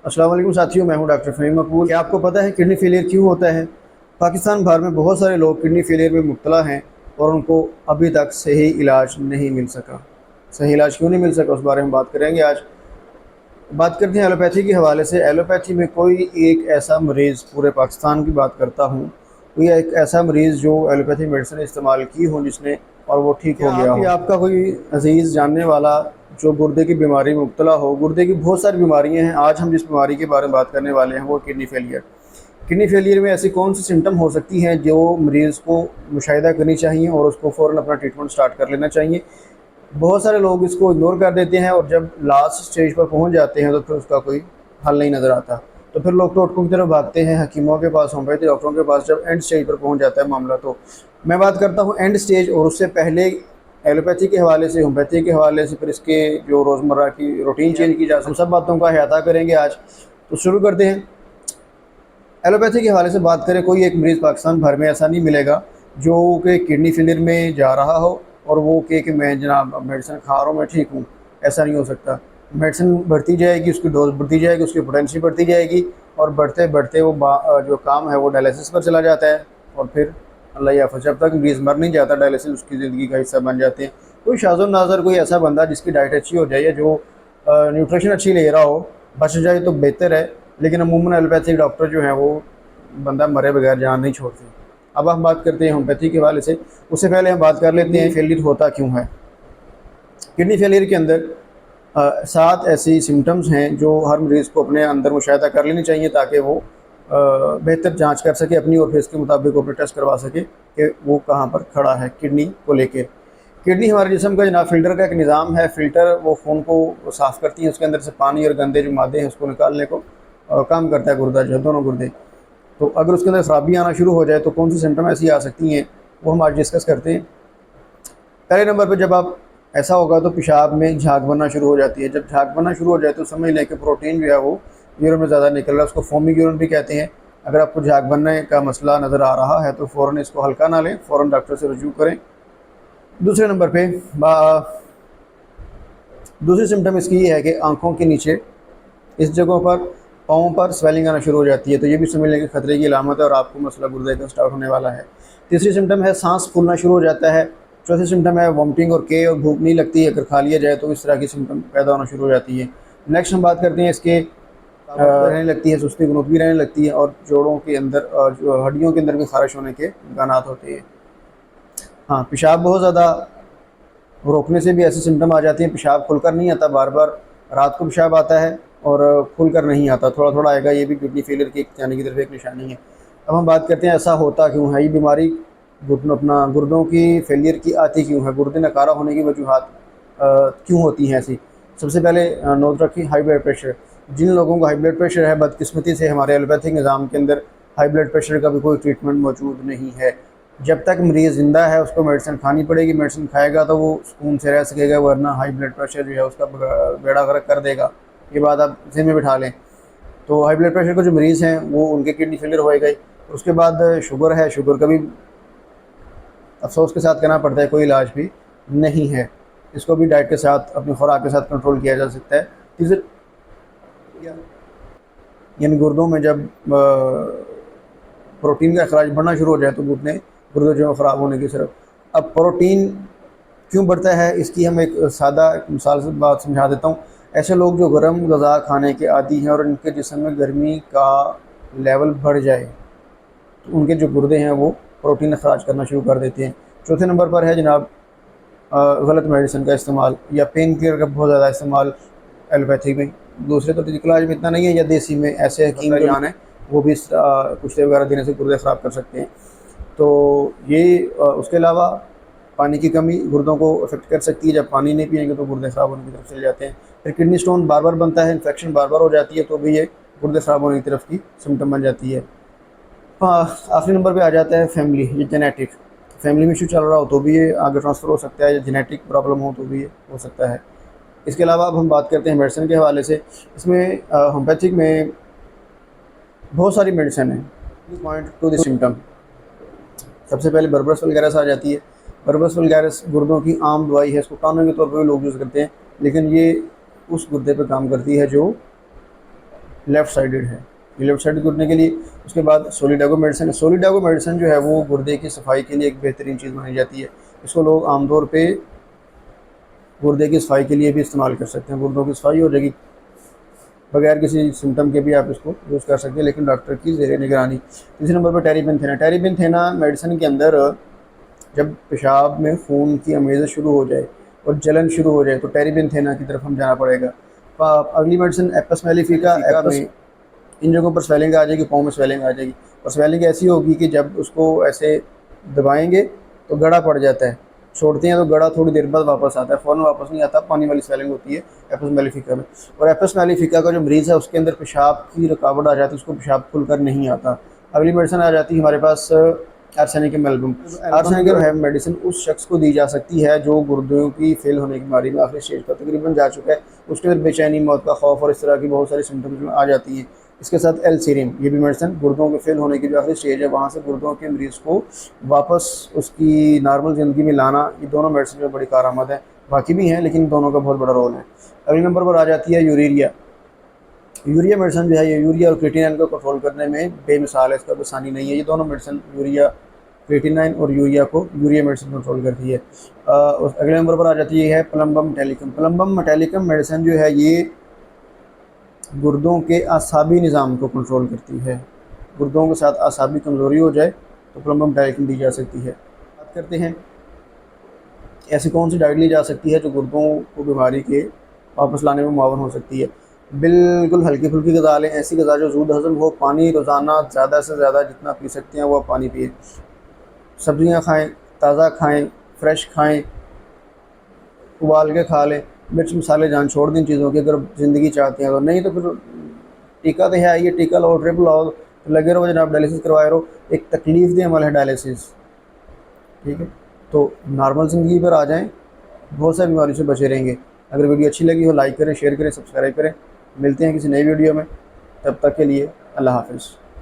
अस्सलाम वालेकुम साथियों, मैं हूं डॉक्टर फ़हीम मकबूल। क्या आपको पता है किडनी फेलियर क्यों होता है? पाकिस्तान भर में बहुत सारे लोग किडनी फेलियर में मुब्तला हैं और उनको अभी तक सही इलाज नहीं मिल सका। सही इलाज क्यों नहीं मिल सका, उस बारे में बात करेंगे आज। बात करते हैं एलोपैथी के हवाले से। एलोपैथी में कोई एक ऐसा मरीज़, पूरे पाकिस्तान की बात करता हूँ, कोई एक ऐसा मरीज़ जो एलोपैथी मेडिसिन इस्तेमाल की हो जिसने और वो ठीक हो गया हो। आपका कोई अजीज़ जानने वाला जो गुर्दे की बीमारी में मुब्तला हो। गुर्दे की बहुत सारी बीमारियां हैं। आज हम जिस बीमारी के बारे में बात करने वाले हैं वो किडनी फेलियर। किडनी फेलियर में ऐसी कौन सी सिम्टम हो सकती हैं जो मरीज़ को मुशाहिदा करनी चाहिए और उसको फ़ौरन अपना ट्रीटमेंट स्टार्ट कर लेना चाहिए। बहुत सारे लोग इसको इग्नोर कर देते हैं और जब लास्ट स्टेज पर पहुंच जाते हैं तो फिर उसका कोई हल नहीं नज़र आता। तो फिर लोग टोटकों की तरफ भागते हैं, हकीमों के पास, होम्योपैथी डॉक्टरों के पास। जब एंड स्टेज पर पहुंच जाता है मामला, तो मैं बात करता हूं एंड स्टेज और उससे पहले एलोपैथी के हवाले से, होम्योपैथी के हवाले से, फिर इसके जो रोज़मर्रा की रूटीन चेंज की जा सकती है। हम सब बातों का अहाता करेंगे आज। तो शुरू करते हैं। एलोपैथी के हवाले से बात करें, कोई एक मरीज़ पाकिस्तान भर में ऐसा नहीं मिलेगा जो कि किडनी फेलियर में जा रहा हो और वो कहे कि मैं जनाब मेडिसिन खा रहा हूँ, मैं ठीक हूँ। ऐसा नहीं हो सकता। मेडिसिन बढ़ती जाएगी, उसकी डोज बढ़ती जाएगी, उसकी पोटेंसी बढ़ती जाएगी और बढ़ते बढ़ते वो जो काम है वो डायलिसिस पर चला जाता है और फिर अल्लाह याफ़, जब तक मरीज़ मर नहीं जाता डायलिसिस उसकी ज़िंदगी का हिस्सा बन जाते हैं। कोई शाज़ो नाज़र कोई ऐसा बंदा जिसकी डाइट अच्छी हो जाए या जो न्यूट्रिशन अच्छी ले रहा हो, बच जाए तो बेहतर है। लेकिन अमूमन एलोपैथिक डॉक्टर जो हैं वो बंदा मरे बगैर जान नहीं छोड़ते। अब हम बात करते हैं होम्योपैथी के हवाले से। उससे पहले हम बात कर लेते हैं फेलियर होता क्यों है। किडनी फेलियर के अंदर 7 ऐसी सिम्टम्स हैं जो हर मरीज़ को अपने अंदर मुशाहिदा कर लेनी चाहिए ताकि वो बेहतर जांच कर सके अपनी और फिर इसके मुताबिक वो अपने टेस्ट करवा सके कि वो कहाँ पर खड़ा है किडनी को लेकर। किडनी हमारे जिस्म का जनाब फ़िल्टर का एक निज़ाम है। फ़िल्टर वो खून को साफ़ करती है, उसके अंदर से पानी और गंदे जो मादे हैं उसको निकालने को काम करता है गुर्दा, जो है दोनों गुर्दे। तो अगर उसके अंदर खराबी आना शुरू हो जाए तो कौन सी सिम्टम ऐसी आ सकती हैं वो हम आज डिस्कस करते हैं। पहले नंबर पर जब आप ऐसा होगा तो पेशाब में झाग बनना शुरू हो जाती है। जब झाग बनना शुरू हो जाए तो समझ लें कि प्रोटीन जो है वो यूरिन में ज़्यादा निकल रहा है, उसको फोमी यूरिन भी कहते हैं। अगर आपको झाग बनने का मसला नज़र आ रहा है तो फ़ौरन इसको हल्का ना लें, फ़ौरन डॉक्टर से रुजू करें। दूसरे नंबर पे दूसरी सिम्टम इसकी ये है कि आँखों के नीचे इस जगहों पर, पाँवों पर स्वेलिंग आना शुरू हो जाती है, तो ये भी समझ लें कि खतरे की अलामत है और आपको मसला गुर्दे का स्टार्ट होने वाला है। तीसरी सिम्टम है सांस फूलना शुरू हो जाता है। चौथी सिम्टम है वॉमिटिंग और के और भूख नहीं लगती है, अगर खा लिया जाए तो इस तरह की सिम्टम पैदा होना शुरू हो जाती है। नेक्स्ट हम बात करते हैं इसके रहने लगती है, सुस्ती गुनूत भी रहने लगती है और जोड़ों के अंदर और जो हड्डियों के अंदर भी खारिश होने के इम्कानात होते हैं। हाँ, पेशाब बहुत ज़्यादा रोकने से भी ऐसे सिम्टम आ जाते हैं। पेशाब खुलकर नहीं आता, बार बार रात को पेशाब आता है और खुलकर नहीं आता, थोड़ा थोड़ा आएगा। ये भी किडनी फेलियर की जाने की तरफ एक निशानी है। अब हम बात करते हैं ऐसा होता क्यों है। ये बीमारी अपना गुर्दों की फेलियर की आती क्यों है, गुर्दे नकारा होने की वजूहत क्यों होती हैं ऐसी। सबसे पहले नोट रखिए, हाई ब्लड प्रेशर। जिन लोगों को हाई ब्लड प्रेशर है, बदकिस्मती से हमारे एलोपैथिक निज़ाम के अंदर हाई ब्लड प्रेशर का भी कोई ट्रीटमेंट मौजूद नहीं है। जब तक मरीज़ ज़िंदा है उसको मेडिसिन खानी पड़ेगी। मेडिसिन खाएगा तो वो सुकून से रह सकेगा, वरना हाई ब्लड प्रेशर जो है उसका बेड़ा गर्क कर देगा। ये बात आप ज़हन में बिठा लें। तो हाई ब्लड प्रेशर के जो मरीज़ हैं वो उनके किडनी फेलियर होएगा ही। उसके बाद शुगर है, शुगर का भी अफसोस के साथ कहना पड़ता है कोई इलाज भी नहीं है। इसको भी डाइट के साथ, अपनी खुराक के साथ कंट्रोल किया जा सकता है। तीसरे यानी गुर्दों में जब प्रोटीन का अखराज बढ़ना शुरू हो जाए तो गुर्दे जो है ख़राब होने की तरफ। अब प्रोटीन क्यों बढ़ता है इसकी हम एक सादा मिसाल से बात समझा देता हूँ। ऐसे लोग जो गर्म ग़िज़ा खाने के आदी हैं और इनके जिस्म में गर्मी का लेवल बढ़ जाए तो उनके जो गुर्दे हैं वो प्रोटीन अखराज करना शुरू कर देते हैं। चौथे नंबर पर है जनाब गलत मेडिसिन का इस्तेमाल या पेन किलर का बहुत ज़्यादा इस्तेमाल एलोपैथी में। दूसरे तो इलाज में इतना नहीं है, या देसी में ऐसे हकीम जान है वो भी कुश्ते वगैरह देने से गुर्दे ख़राब कर सकते हैं। तो ये उसके अलावा पानी की कमी गुर्दों को अफेक्ट कर सकती है। जब पानी नहीं पिएंगे तो गुर्दे ख़राब होने की तरफ चले जाते हैं। फिर किडनी स्टोन बार बार बनता है, इन्फेक्शन बार बार हो जाती है, तो भी ये गुर्दे ख़राब होने की तरफ की सिम्टम बन जाती है। हाँ, आखिरी नंबर पे आ जाता है फैमिली, ये जेनेटिक। फैमिली में इशू चल रहा हो तो भी ये आगे ट्रांसफ़र हो सकता है, या जेनेटिक प्रॉब्लम हो तो भी ये हो सकता है। इसके अलावा अब हम बात करते हैं मेडिसिन के हवाले से। इसमें होम्योपैथिक में बहुत सारी मेडिसिन है। पॉइंट टू द सिम्टम, सबसे पहले बर्बरस वल्गैरिस आ जाती है। बर्बरस वल्गैरिस गुर्दों की आम दवाई है, इसको कानून के तौर पर भी लोग यूज़ करते हैं, लेकिन ये उस गुर्दे पर काम करती है जो लेफ़्ट साइडेड है, ये लेफ़्ट साइडेड घुटने के लिए। उसके बाद सोलिडागो मेडिसिन है। सोलिडागो मेडिसिन जो है वो गुर्दे की सफाई के लिए एक बेहतरीन चीज़ मानी जाती है। इसको लोग आमतौर पे गुर्दे की सफाई के लिए भी इस्तेमाल कर सकते हैं। गुर्दों की सफाई हो जाएगी, बगैर किसी सिम्टम के भी आप इसको यूज़ कर सकते हैं, लेकिन डॉक्टर की ज़ेर निगरानी। तीसरे नंबर पर टेरीपेंथेना। टेरीपेंथेना मेडिसिन के अंदर जब पेशाब में खून की अमेज़ शुरू हो जाए और जलन शुरू हो जाए तो टेरीपेंथेना की तरफ हम जाना पड़ेगा। अगली मेडिसिन एपस मेलिफिका। एपस, इन जगहों पर स्वेलिंग आ जाएगी, पाँव में स्वेलिंग आ जाएगी, और स्वेलिंग ऐसी होगी कि जब उसको ऐसे दबाएंगे तो गड़ा पड़ जाता है, छोड़ते हैं तो गड़ा थोड़ी देर बाद वापस आता है, फ़ौरन वापस नहीं आता। पानी वाली स्वेलिंग होती है एपस मेलिफिका में। और एपस मेलिफिका का जो मरीज़ है उसके अंदर पेशाब की रुकावट आ जाती है, उसको पेशाब खुलकर नहीं आता। अगली मेडिसिन आ जाती है हमारे पास आर्सेनिकम एल्बम। आर्सेनिकम मेडिसिन उस शख्स को दी जा सकती है जो गुर्दों की फेल होने की बीमारी में आखिरी स्टेज पर तकरीबन जा चुका है, उसके अंदर बेचैनी, मौत का खौफ और इस तरह की बहुत सारी सिम्टम्स में आ जाती हैं। इसके साथ एल सीरियम, ये भी मेडिसिन गुर्दों के फेल होने की जो आखिरी स्टेज है वहाँ से गुर्दों के मरीज़ को वापस उसकी नॉर्मल ज़िंदगी में लाना, ये दोनों मेडिसिन में बड़ी कारआमद है। बाकी भी हैं लेकिन दोनों का बहुत बड़ा रोल है। अगले नंबर पर आ जाती है यूरेरिया। यूरिया मेडिसिन जो है, ये यूरिया और क्रिएटिनिन को कंट्रोल करने में बेमिसाल है, इसका कोई आसानी नहीं है। ये दोनों मेडिसिन यूरिया, क्रिएटिनिन और यूरिया को यूरिया मेडिसिन कंट्रोल करती है। अगले नंबर पर आ जाती है plumbum metallicum. Plumbum metallicum medicine जो है ये गुर्दों के आसाबी निज़ाम को कंट्रोल करती है। गुर्दों के साथ आसाबी कमज़ोरी हो जाए तो प्लम्बम मेटालिकम दी जा सकती है। बात करते हैं ऐसी कौन सी डाइट ली जा सकती है जो गुर्दों को बीमारी के वापस लाने में मुआवन हो सकती है। बिल्कुल हल्की फुल्की गज़ा लें, ऐसी गज़ा जो जल्द हज़म हो। पानी रोज़ाना ज़्यादा से ज़्यादा जितना पी सकते हैं वो पानी पिए। सब्ज़ियाँ खाएँ, ताज़ा खाएँ, फ्रेश खाएँ, उबाल के खा लें। मिर्च मसाले जान छोड़ दें चीज़ों की, अगर ज़िंदगी चाहते हैं तो। नहीं तो फिर टीका तो है, ये टीका लाओ, ड्रिप लाओ, तो लगे रहो जनाब, डायलिसिस करवाए रहो। एक तकलीफ़ दें अमल है डायलिसिस, ठीक है। तो नॉर्मल ज़िंदगी पर आ जाएँ, बहुत सारी बीमारियों से बचे रहेंगे। अगर वीडियो अच्छी लगी हो लाइक करें, शेयर करें, सब्सक्राइब करें। मिलते हैं किसी नई वीडियो में, तब तक के लिए अल्लाह हाफ़िज़।